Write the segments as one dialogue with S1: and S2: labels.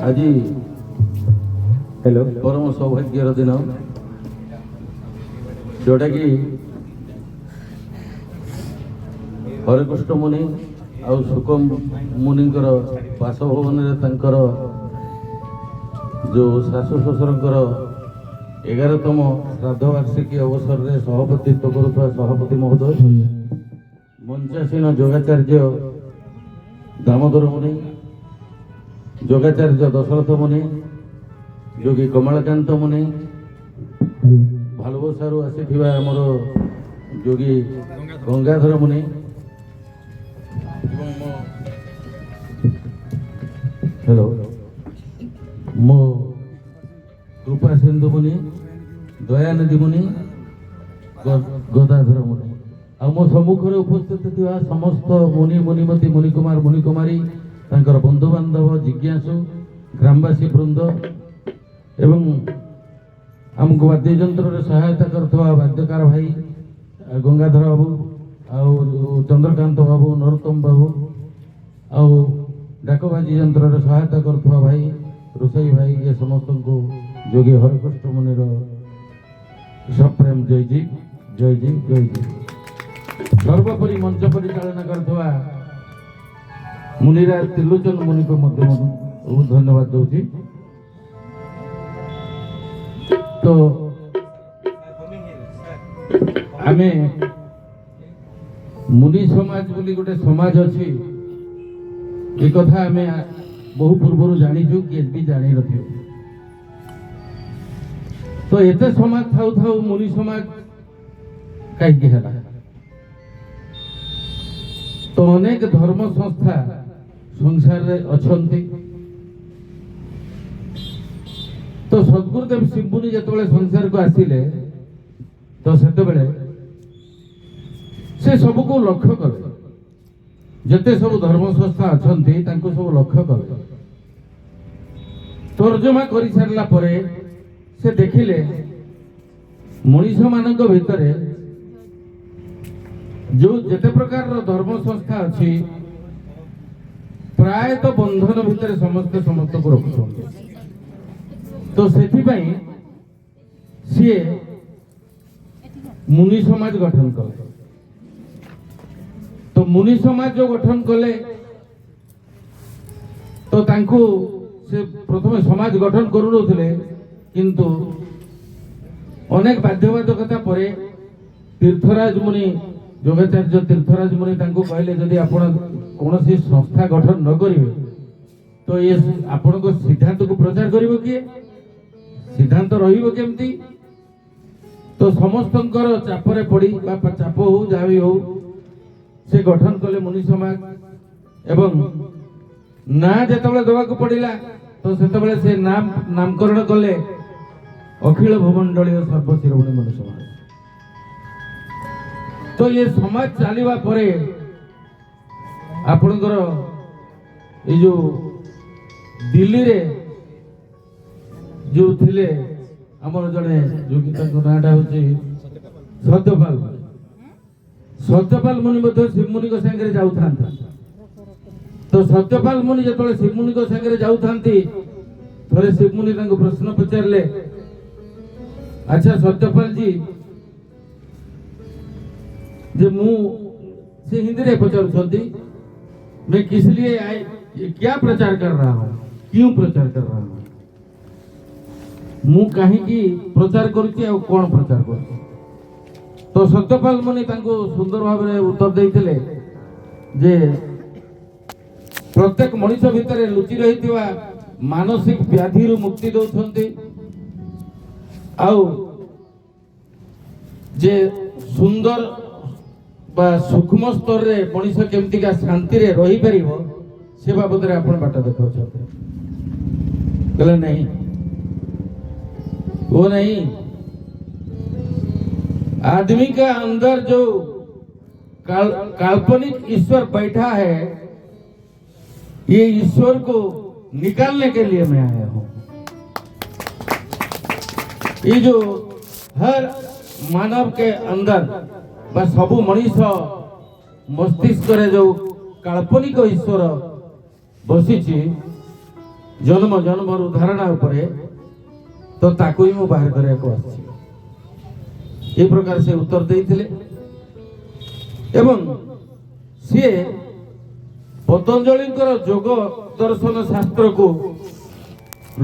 S1: आज हेलो परम सौभाग्यर दिन जोटा कि हरिकृष्ण मुनि आ सुक मुनि बासभवन जो शाशु शशुर 11तम श्राद्ध वार्षिकी अवसर में सभापतित्व करुवा सभापति महोदय मंचासीन जोगाचार्य दामोदर मुनि जोगाचार्य दशरथ मुनि योगी कमलकांत मुनि भालबसारू आसी आमर योगी गंगाधर मुनि हेलो मो कृपा सिंधु मुनि दयानिधि मुनि गदाधर मुनि आ मो सम्मुख उपस्थित थिबा समस्त मुनि मुनिमती मुनिकुमार मुनिकुमारी तांकर बंधु बांधव जिज्ञासु ग्रामवासी वृंद एवं आमको वाद्य यंत्र सहायता करथवा वाद्यकार भाई गंगाधर बाबू आउ चंद्रकांत बाबू नरोत्तम बाबू आउ डाकबाजी यंत्र सहायता करथवा भाई रोसई भाई ये समस्त को योगी हरिकृष्ण मुनिर सप्रेम जय जी जय जी जय जी। सर्वोपरि मंच परिचालना करथवा मुनिराज त्रिलोचन मुनि को बहुत धन्यवाद दूची। तो आमे मुनि समाज बोली गोटे समाज अच्छी ये कथा आमे बहु पूर्व जानीचु कि भी जानी नथियो। तो एते समाज थाउ थाउ मुनि समाज कहीं है तो अनेक धर्म संस्था संसार रे अछंती। तो सद्गुरुदेव शिवमुनि जेतेबेले संसार को आसिले तो सेतेबेले से सब को लक्ष्य कले जेते सब धर्म संस्था अछंती तांको सब लक्ष्य कले तर्जमा करि सारला परे से देखिले मनीष मानक भितरे जो जेते प्रकार धर्म संस्था अच्छी प्राय तो बंधन भितर समस्त समस्त को रखुछन। तो सेथिपाई सीए मुनि समाज गठन कले। तो मुनि समाज जो गठन कले तो तांको से प्रथम समाज गठन करू नथिले किंतु अनेक बाध्यबाधकता परे तीर्थराज मुनि योगाचार्य तीर्थराज मुनि तांको कहले जदि आपण कोनोसी संस्था गठन न करिवे तो ये आपण को सिद्धांत को प्रचार करिवो किए सिद्धांत रहिबो केमती। तो समस्तंकर चापरे पड़ी बा चाप हो जावी हो से गठन कले मुनि समाज एवं ना जेतेबेले देवा को पड़िला तो सेतेबेले से नाम नामकरण कले अखिल भूमंडलीय सर्वशिरोमणि मुनि समाज। तो ये समाज चलवा परे आपणकर ये जो दिल्ली रे जो थिले हमर जने योगी ताको नाटा होची सत्यपाल मुनि मध्य शिवमुनि को संगे जाउ थांता। तो सत्यपाल मुनि जेतले शिवमुनि को संगे जाउ थांती थरे शिवमुनि ताको प्रश्न पचारले अच्छा सत्यपाल जी जे मु से हिंदी रे पचारुछंती मैं किस लिए क्या प्रचार कर रहा हूं क्यों प्रचार कर रहा हूं मु कहीं की प्रचार करूची और कौन प्रचार करूची। तो सत्यपाल मुनि तांको सुंदर भाव में उत्तर देइथिले जे प्रत्येक मनुष्य भितर लुचि रहितिवा मानसिक व्याधि रु मुक्ति दउछंती आउ जे सुंदर बा सूक्ष्म स्तर रे मनुष्य केमती का शांति रे रही परिबो से बाबद रे आपण बाटा देखौ छथि कहले नहीं वो नहीं आदमी का अंदर जो काल्पनिक ईश्वर बैठा है ये ईश्वर को निकालने के लिए मैं आया हूं। ये जो हर मानव के अंदर बा सबु मनुष्य मस्तिष्क रे जो काल्पनिक ईश्वर बसी ଜନ୍ମ ଜନ୍ମରୁ ଧାରଣା ଉପରେ ତ ତାକୁ ହିଁ ମୁଁ ବାହାର କରିବାକୁ ଆସିଛି। এই প্রকার সে উত্তর ଦେଇଥିଲେ এবং ସିଏ ପତଞ୍ଜଳିଙ୍କର ଯୋଗ ଦର୍ଶନ ଶାସ୍ତ୍ରକୁ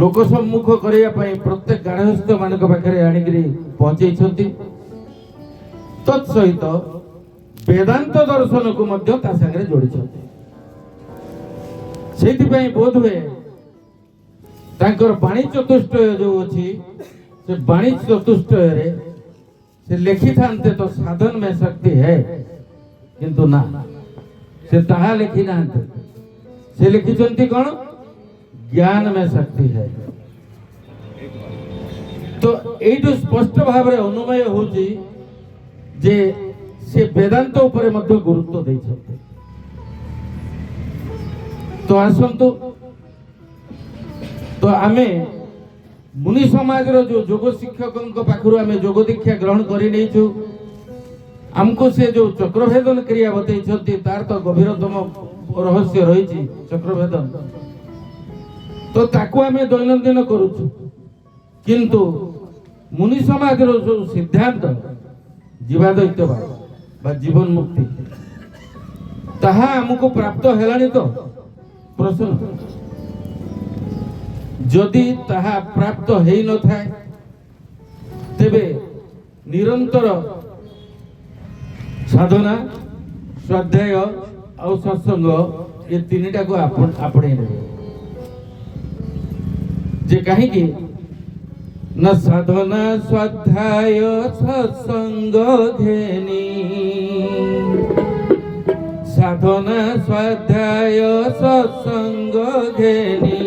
S1: ଲୋକ ସମ୍ମୁଖ କରିବା ପାଇଁ ପ୍ରତ୍ୟେକ ଗାର୍ହସ୍ଥ ମାନଙ୍କ ପାଖରେ ଆଣିକିରି ପହଞ୍ଚେଇଛନ୍ତି। ତତ୍ ସହିତ ବେଦାନ୍ତ ଦର୍ଶନକୁ ମଧ୍ୟ ତା ସାଙ୍ଗରେ ଯୋଡ଼ିଛନ୍ତି। ସେଇଥିପାଇଁ ବୋଧ ହୁଏ ତାଙ୍କର ବାଣୀ ଚତୁଷ୍ଟୟ ଯୋଉ ଅଛି ସେ ବାଣୀ ଚତୁଷ୍ଟୟରେ ସେ ଲେଖିଥାନ୍ତେ ତ ସାଧନ ମେ ଶକ୍ତି ହେ, କିନ୍ତୁ ନା ସେ ତାହା ଲେଖି ନାହାନ୍ତି। ସେ ଲେଖିଛନ୍ତି କ'ଣ? ଜ୍ଞାନ ମେ ଶକ୍ତି ହେ। ତ ଏଇଠୁ ସ୍ପଷ୍ଟ ଭାବରେ ଅନୁମୟ ହଉଛି ଯେ ସେ ବେଦାନ୍ତ ଉପରେ ମଧ୍ୟ ଗୁରୁତ୍ୱ ଦେଇଛନ୍ତି। ତ ଆସନ୍ତୁ, ତ ଆମେ मुनि समाज जो योग शिक्षक पाखु आम योग दीक्षा ग्रहण कर आमको से जो चक्रभेदन क्रिया बतई तार तो गभीरतम रहस्य रही चक्रभेदन, तो ताकू आम दैनंदिन करुचु। किंतु मुनि समाज जो सिद्धांत जीवाद्वैतवाद बा जीवन मुक्ति ताहा आमको प्राप्त हेलानी तो प्रश्न जदि ताहा प्राप्त हेई न थाए तेबे निरंतर साधना स्वाध्याय और सत्संग ये तीनटा को आपणे नेबे जे कहीं न साधना स्वाध्याय सत्संग घेनी, साधना स्वाध्याय सत्संग घेनी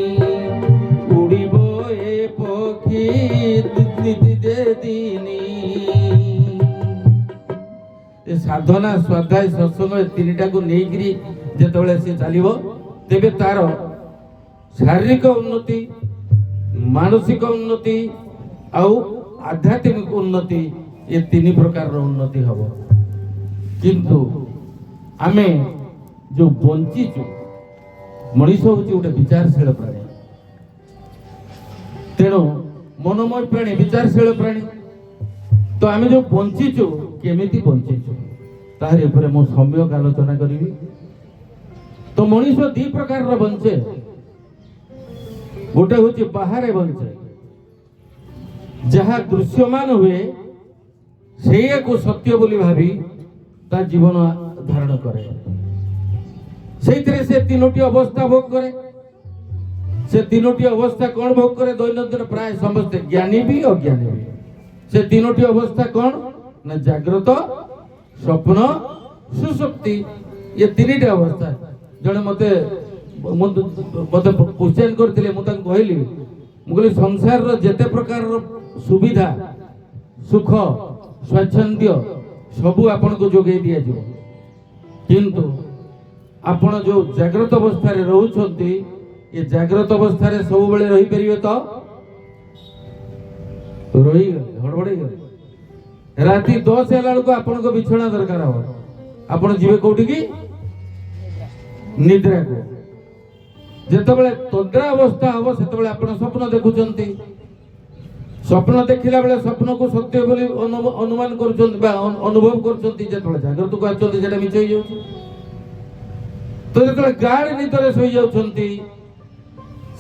S1: साधना स्वाध्याय सत्संग तीनटा को लेकिरी जेतबेले से चलिबो तेबे तार शारीरिक उन्नति, मानसिक उन्नति आउ आध्यात्मिक उन्नति ये तीन प्रकार उन्नति हबो। किंतु आमे जो बंचीचु मनीष होची गोटे विचारशील प्राणी, तेणु मनोमय प्राणी विचारशील प्राणी। तो आमे जो बंचीचु केमिति बंचीचु तार ऊपर मो सम्यक आलोचना करी। तो मनीष दी प्रकार बंचे, गोटे हूँ बाहर बंचे जहाँ दृश्यमान हुए से को सत्य बोली भावी ता जीवन धारण करे। से तीनोटी अवस्था भोग करे। से तीनोटी अवस्था कौन भोग करे? दैनंदिन प्राय समस्ते ज्ञानी भी अज्ञानी भी। से तीनोटी अवस्था कौन ना जागृत, स्वप्न, सुसुप्ति ये तीनटा अवस्था। जड़े मते क्वेश्चन करते कहली मुझे संसार जेते प्रकार सुविधा सुख स्वाच्छंद्य सबू आपन को जोगे दिया जो, किंतु आपण जो जागृत अवस्था रोचंती ये जागृत अवस्था सब बेले रही परिवे तो रही हड़बड़े राति 10 हेला को आपन को बिछना दरकार हो। आपण जीवे कोठी की निद्रा को जेतबेले तद्रा अवस्था हबो सेतबेले आपण स्वप्न देखुचंती। स्वप्न देखिला बेले स्वप्न को सत्य बोली अनुमान करूचंती बा अनुभव करूचंती। जेतबेले जागृत को आचंती जेटा मिछ होई जाउची। तो जेतबेले गाढ़ निदरे सोई जाउचंती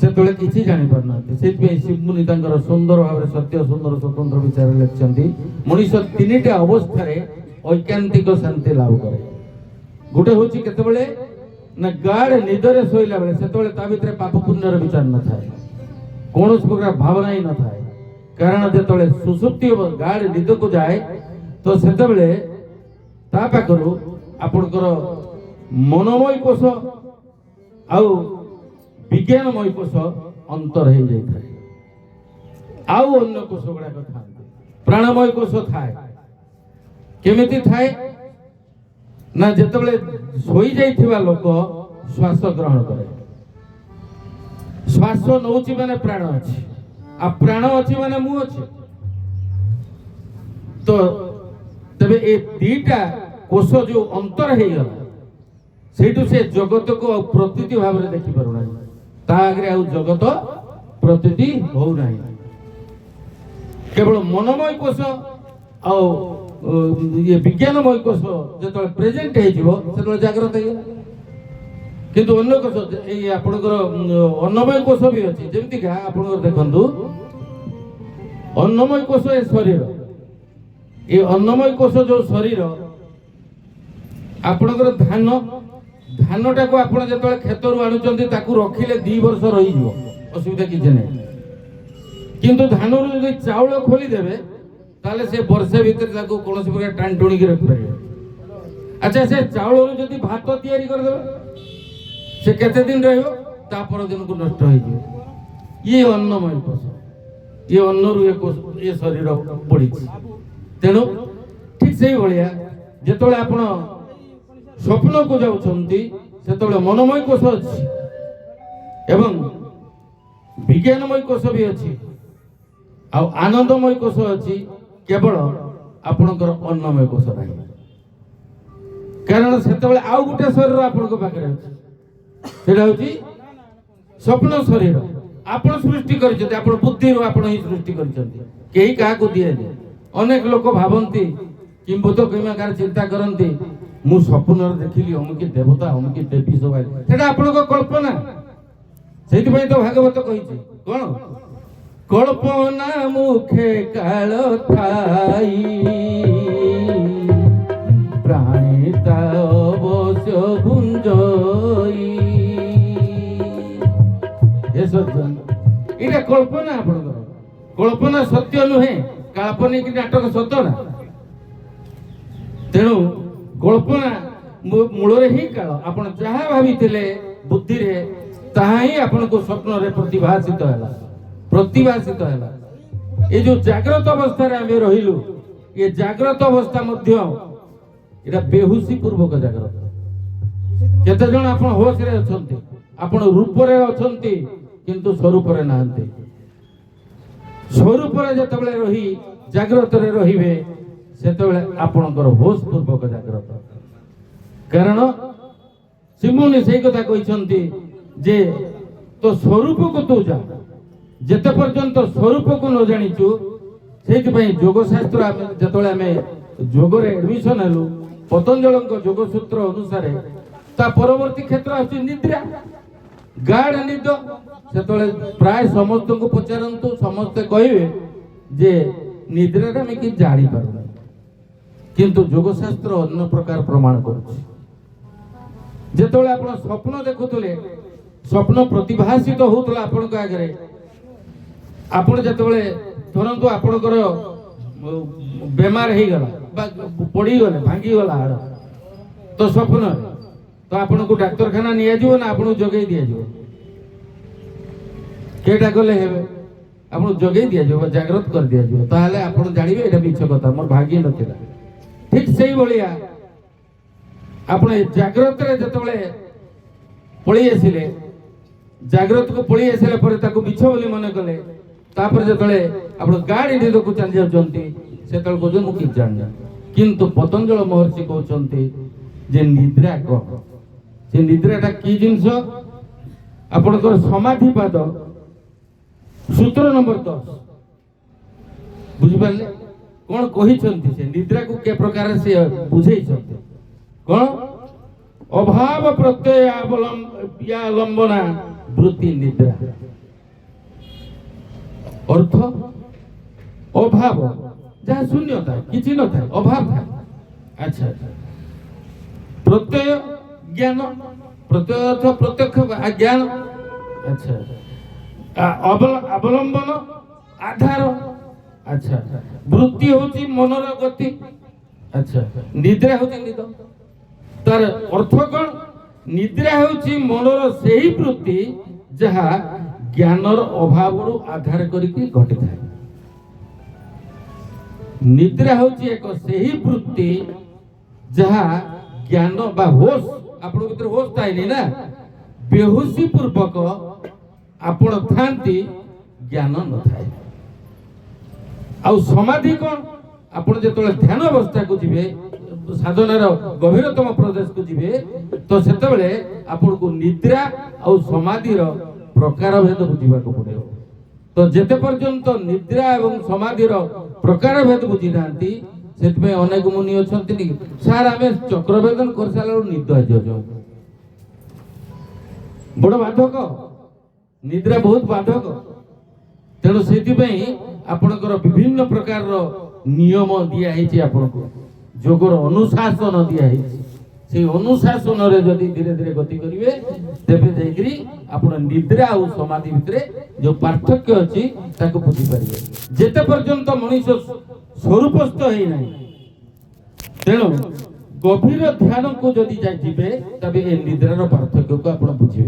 S1: सेतबेले किछि जानि परनांती। सेतबे शिवमुनि तांकर सुंदर भाबरे सत्य सुंदर स्वतंत्र विचार लेखचंती। मनुष्य तीनटा अवस्था रे ऐकांतिक शांति लाभ करे। गोटे होची केतबेले ना गाढ़ निदरे सोईला बेले सेतबेले ता भितरे पाप पुण्यर विचार न थाए, कोनोस प्रकार भावना ही न थाए। कारण जेतबेले सुसुप्ति गाढ़ निद को जाए तो सेतबेले ता पाखरु आपनकर मनोमय कोश आउ विज्ञानमय कोश अंतर हो जाए। आउ अन्य कोश गुड़ा था प्राणमय कोश थाए। केमिति थाए ना जेतबेले सोई जाइथिबा लोक श्वास ग्रहण करे। श्वास नौची माने प्राण अछि, आ प्राण अछि माने मु अछि। तो तबे ए दीटा कोश जो अंतर हे गला सेठु से जगत को प्रतीति भाव में देखि पारुना। ता आगे आउ जगत प्रतीति हो नहीं केवल मनमय कोश आ ये विज्ञानमय कोश जो प्रेजेंट हो जाग्रत हो किंतु अन्य कोश ये आपणकर अन्नमय कोश भी अच्छी जमीका आप देखु अन्नमय कोश ए शरीर ये अन्नमय कोश जो शरीर आपणकर धान धानटा को आप जो खेत आणुंट रखिले 2 वर्ष रही असुविधा किसी ना किंतु धान जो चाउल खोलीदेवे ताले से वर्षे भितर कौन प्रकार टाण टुणी रखिपारे अच्छा से चाउल जदि भात तैयारी करदेवे से केते दिन रहियो दिन को नष्ट हो ये अन्नमय कोश ये अन्न ये शरीर पड़ी तेणु ठीक से भाया जिते आप स्वप्न को जाऊँच से मनमय कोश अच्छी एवं विज्ञानमय कोश भी अच्छी आनंदमय कोश अच्छी केवल आपणकर अन्नमय कोश ना कारण से आउ गोटे शरीर आपण पाखे अच्छे स्वप्न शरीर आपण सृष्टि कर बुद्धि ही सृष्टि कर दिए अनेक लोक भावती किंबुत किमाकार चिंता करती मु स्वप्न देखिली अमुकी देवता अमुकी देवी सब आपण कल्पना से तो भागवत कही कौन कल्पना मुखे काल थाई प्राणिता अवश्य गुंजई ये कल्पना आपण कल्पना सत्य नुहे काल्पनिक नाटक सत्य ना तेणु कल्पना मूल ही काल आप जहाँ भावी बुद्धि रे ताहा ही आपन को स्वप्न रे प्रतिभाषित है ये जो जाग्रत अवस्था रे आमे रहिलु ये जाग्रत अवस्था मध्य एटा बेहुसी पूर्वक जाग्रत केते जण आपन होश रे अछंती आपन रूप रे अछंती किंतु स्वरूप रे नाहंती स्वरूप रे जतबेले रही जाग्रत रे रहिबे सेतबेले आपनकर होश पूर्वक जाग्रत कारण सिमुनि सेई कथा कहिसंती जे तो स्वरूप को तू जा जेते पर्यंत स्वरूप को न जानिचु सेति पई योग शास्त्र जतबेले आमे योग रे एडमिशन हेलु पतंजल योग सूत्र अनुसार ता परवर्ती क्षेत्र आछि निद्रा गाढ़ निद से प्राय समस्त को पचारतु समस्ते कहे जे निद्रा आम कि जानी पार किंतु योगशास्त्र अन्य प्रकार प्रमाण करते आप स्वप्न देखुले स्वप्न प्रतिभाषित होता आपण आगे आपण जिते धरतु आपणकर बेमार हो गला पड़गले भांगीगला हाड़ तो स्वप्न तो आपन को डाक्तरखाना निया ना आपन जगै दिया केटा गले हेबे आपन जगै दिया जागृत कर दिया ताहले आपन जानिबे एटा मिछ कथा मोर भाग्य नथिला ठीक सेही भलिया आपन जागृत रे जतबेले पळी आसिले जागृत को पळी आसिले पर ताको मिछ बोली मन कले तापर जतबेले आपन गाडी निद को चल जाउचंती सेतल को मु कि जानि किंतु पतंजल महर्षि कहउचंती जे निद्रा को से निद्राटा की जिनस आपनकर समाधिपाद सूत्र नंबर 10 बुझी पाले कौन कही से निद्रा को के प्रकार से बुझे कौन अभाव प्रत्यय अवलंबना वृत्ति निद्रा अर्थ अभाव जहाँ शून्यता किसी न था अभाव था अच्छा प्रत्यय ज्ञान प्रत्यय अर्थ प्रत्यक्ष ज्ञान अच्छा अवलंबन आधार अच्छा वृत्ति होची मनर गति अच्छा निद्रा होची निद तार अर्थ कौन निद्रा होची मनर सेही वृत्ति जहा ज्ञानर अभाव आधार करके घटी थाए निद्रा होची एक सेही वृत्ति जहा ज्ञान बा होश आपण भीतर होश थाइनी ना बेहोशी पूर्वक आपण थांती ज्ञान न थाए आ समाधि कौन आपण जेतले ध्यान अवस्था को जिवे साधनार गभीरतम प्रदेश को जिवे तो सेतबेले आपण को निद्रा आ समाधि रो प्रकार भेद बुझा पड़े। तो जेते पर्यंत निद्रा एवं समाधि प्रकार भेद बुझी ना अनेक मुनि अच्छा सार आम चक्रभेदन कर सारा निद हो बड़ बाधक निद्रा बहुत बाधक। तेणु से आपणकर विभिन्न प्रकार नियम दिखाई आपको जोगर अनुशासन दिखाई से अनुशासन जदि धीरे धीरे गति करेंगे तेरे जाकि आप निद्रा और समाधि भितर जो पार्थक्य अच्छी बुझीपारे जेते पर्यंत मनीष स्वरूपस्थ होना तेणु गभीर ध्यान को जदि जाइए तबे ए निद्रार पार्थक्य को आप बुझे।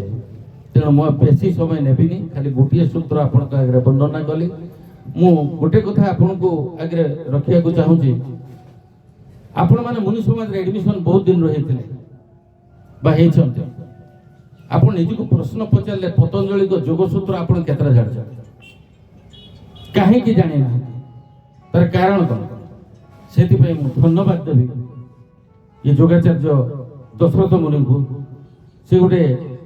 S1: तेणु मैं बेसी समय नेबिनी खाली गोटे सूत्र आपण आगे वर्णना कली मु गोटे कथा आपण को आगे रखिया को चाहूँगी। आपण माने मुनि समाज एडमिशन बहुत दिन रही आप निजी को प्रश्न पचारे पतंजलि को योगसूत्र आप केतरा जान कहीं जानी ना तार कारण कौन से धन्यवाद देवी ये योगाचार्य दशरथ मुनि को से गोटे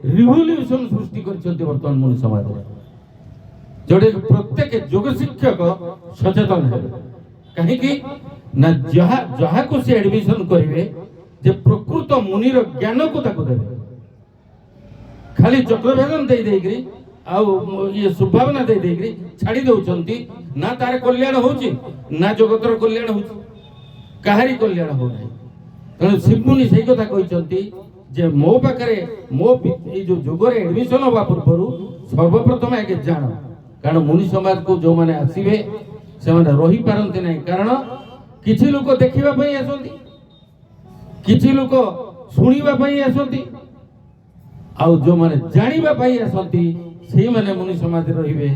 S1: रिवोल्यूशन सृष्टि करर्तमान मुनि समाज जोड़े प्रत्येक योग शिक्षक सचेतन है कहीं ना जहा जहा को से एडमिशन करेंगे जे प्रकृत मुनिर ज्ञान को ताको देवे खाली चक्रभेदन दे देकरी आउ ये सुभावना दे देकरी छाड़ी दउचंती ना तार कल्याण होची ना जगतर कल्याण होची काहारी कल्याण हो नाही। तेणु शिवमुनि से कथा कहते जे मो पाखे मो जो जोगर एडमिशन हवा पूर्व सर्वप्रथम आगे जान कारण मुनि समाज को जो मैंने आसवे से रही पारती ना कारण किछि लोक देखा आसती किछि लोक शुणा आसती आउ जो मैंने जाना आसती से मैंने मुनि समाज रे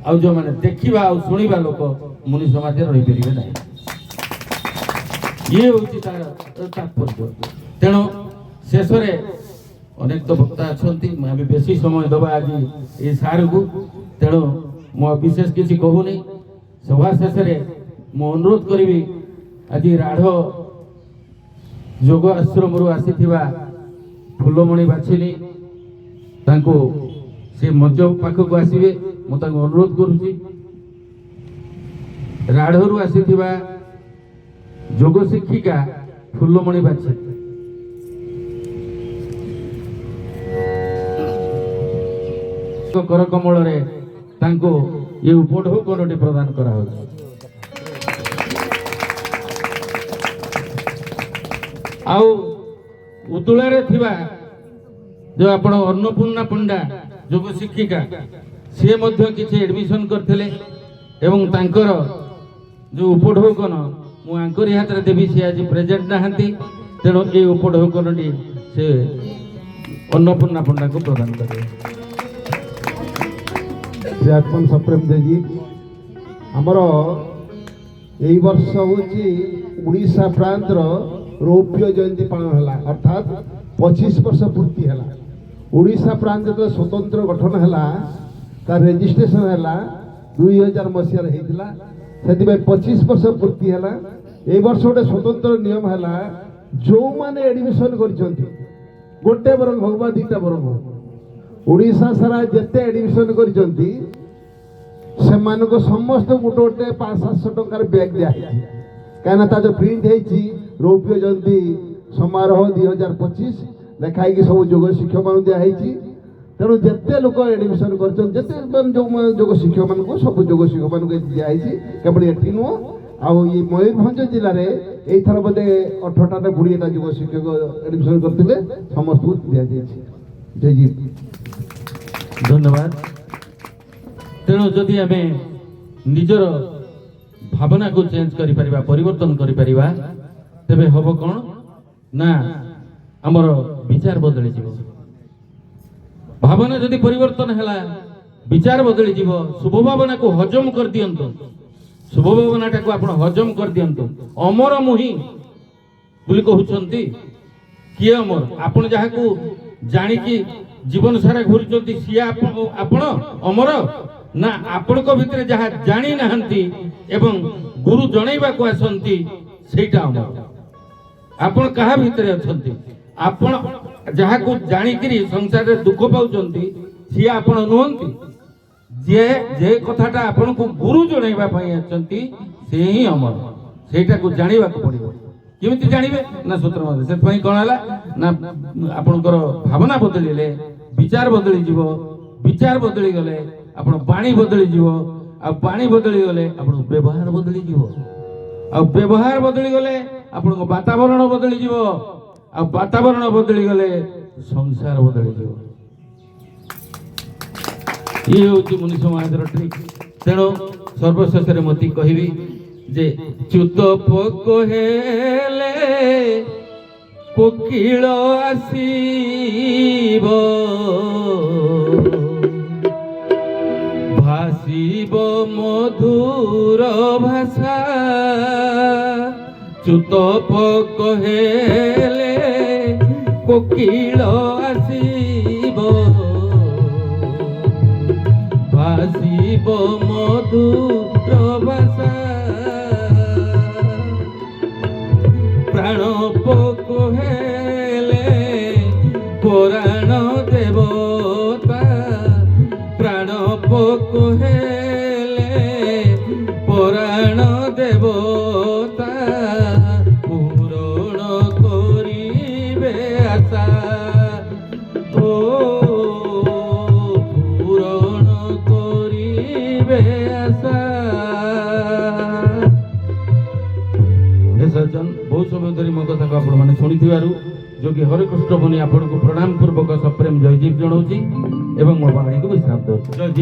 S1: आउ जो मैंने देखा आउ शुणा लोक मुनि समाज रही पारे ना ये हूँ तात्पर्य। तेणु शेष अनेक तो वक्ता अच्छा बेसी समय दबा आज ये सार को तेणु मो विशेष किसी कहूनी सभा शेष मु अनुरोध करी आज राढ़ योग आश्रम आसी फूलमणि बाछिनी से मंच पाखक आसवे मुझे अनुरोध करुँच राढ़ आसी योग शिक्षिका फूलमणि बाछी कर कमल ये उपढौकनटी प्रदान करा आउ उतुलारे थिबा जो आपण अन्नपूर्णा पंडा योग शिक्षिका सी मध्य किसी एडमिशन करथिले एवं तांकर जो उपढौकन मु आंकरी हाथ में देवी सी आज प्रेजेंट नहांती तेणु ये उपढौकनटी से अन्नपूर्णा पंडा को प्रदान करें।
S2: श्री आत्मन सप्रेम देजी आमर यही वर्ष हूँ उड़ीसा प्रांत रौप्य जयंती पालन है अर्थात 25 वर्ष पूर्ति है उड़ीसा प्रांत जो स्वतंत्र गठन है तार रेजिस्ट्रेशन है 2000 मसीह से 25 वर्ष पूर्ति है ये वर्ष गोटे स्वतंत्र नियम है जो मैंने एडमिशन कर गोटे बरंग हो दीटा बरंग हो उड़ीसा सारा जिते एडमिशन कर समस्त गोटे गोटे 500-700 टंकार बैग दिखाई कहीं जो प्रिंट होती रौप्य जयंती समारोह 2025 लिखाई सब योग शिक्षक मान दिखाई तेणु जिते लोक एडमिशन कर जो योग शिक्षक मान सब योग शिक्षक मान दिखाई केवल ये नुह आउ ये मयूरभंज जिले में यथर बोधे 18टा 20टा योग शिक्षक एडमिशन करते समस्त को दि जाए। जय जी
S1: धन्यवाद। तेणु जदि आम निजर भावना को चेंज करि परिबा परिवर्तन करि परिबा तेबे हबो कोन ना हमर विचार बदली जीवो भावना जदि परिवर्तन हैला विचार बदली जीवो शुभ भावना को हजम कर दियंतो शुभ भावनाटा को आपण हजम कर दियंतो अमर मुहि बोली कहउछंती किए अमर आपण जहा को जानि कि जीवन सारा घुरी सी आपण अमर ना आपण को भितर जहा जानी नाहंती एवं गुरु जणैबा को आसंती सेटा अमर आपण कहा भितर अछंती आपण जहा को जानी करी संसार रे दुख पाउचंती ସିଏ ଆପଣ ନୁହନ୍ତି। ଯେ କଥାଟା ଆପଣଙ୍କୁ ଗୁରୁ ଜଣାଇବା ପାଇଁ ଅଛନ୍ତି ସେ ହିଁ ଅମର। ସେଇଟାକୁ ଜାଣିବାକୁ ପଡ଼ିବ। କେମିତି ଜାଣିବେ ନା ସୂତ୍ର ମଧ୍ୟ। ସେଥିପାଇଁ କ'ଣ ହେଲା ନା ଆପଣଙ୍କର ଭାବନା ବଦଳିଲେ ବିଚାର ବଦଳିଯିବ, ବିଚାର ବଦଳିଗଲେ ଆପଣ ବାଣୀ ବଦଳିଯିବ, ଆଉ ବାଣୀ ବଦଳିଗଲେ ଆପଣଙ୍କ ବ୍ୟବହାର ବଦଳିଯିବ, ଆଉ ବ୍ୟବହାର ବଦଳିଗଲେ ଆପଣଙ୍କ ବାତାବରଣ ବଦଳିଯିବ, ଆଉ ବାତାବରଣ ବଦଳିଗଲେ ସଂସାର ବଦଳିଯିବ। ଇଏ ହେଉଛି ମୁନି ସମାଜର ଟ୍ରିକ୍। ତେଣୁ ସର୍ବଶେଷରେ ମୋତେ କହିବି ଯେ ଚ୍ୟୁତ ପୋକ ହେଲେ କୋକିଳ ଆସିବ, ଭାସିବ ମଧୁର ଭାଷା। ଚ୍ୟୁତ ପୋକ ହେଲେ କୋକିଳ ଆସିବ, ଭାସିବ ମଧୁର ଭାଷା। ପ୍ରାଣ ପୋକ ହେଲେ ପରାଣ ଦେବତା, ପ୍ରାଣ ପୋକ ହେଲେ ପରାଣ ଦେବତା। ପୂରଣ କରିବେ ଆଶା, ଓ ପୂରଣ କରିବେ ଆଶା। ସଜ୍ଜନ ବହୁତ ସମୟ ଧରି ମୋ କଥାକୁ ଆପଣମାନେ ଶୁଣିଥିବାରୁ ଯୋଗୀ ହରିକୃଷ୍ଣ ମୁନି ଆପଣଙ୍କୁ ପ୍ରଣାମ ପୂର୍ବକ ସପ୍ରେମ ଜୟଜୀବ ଜଣାଉଛି ଏବଂ ମୋ ବାଣୀକୁ ବିଶ୍ରାମ ଦେଉଛି। ଜୟଜୀବ।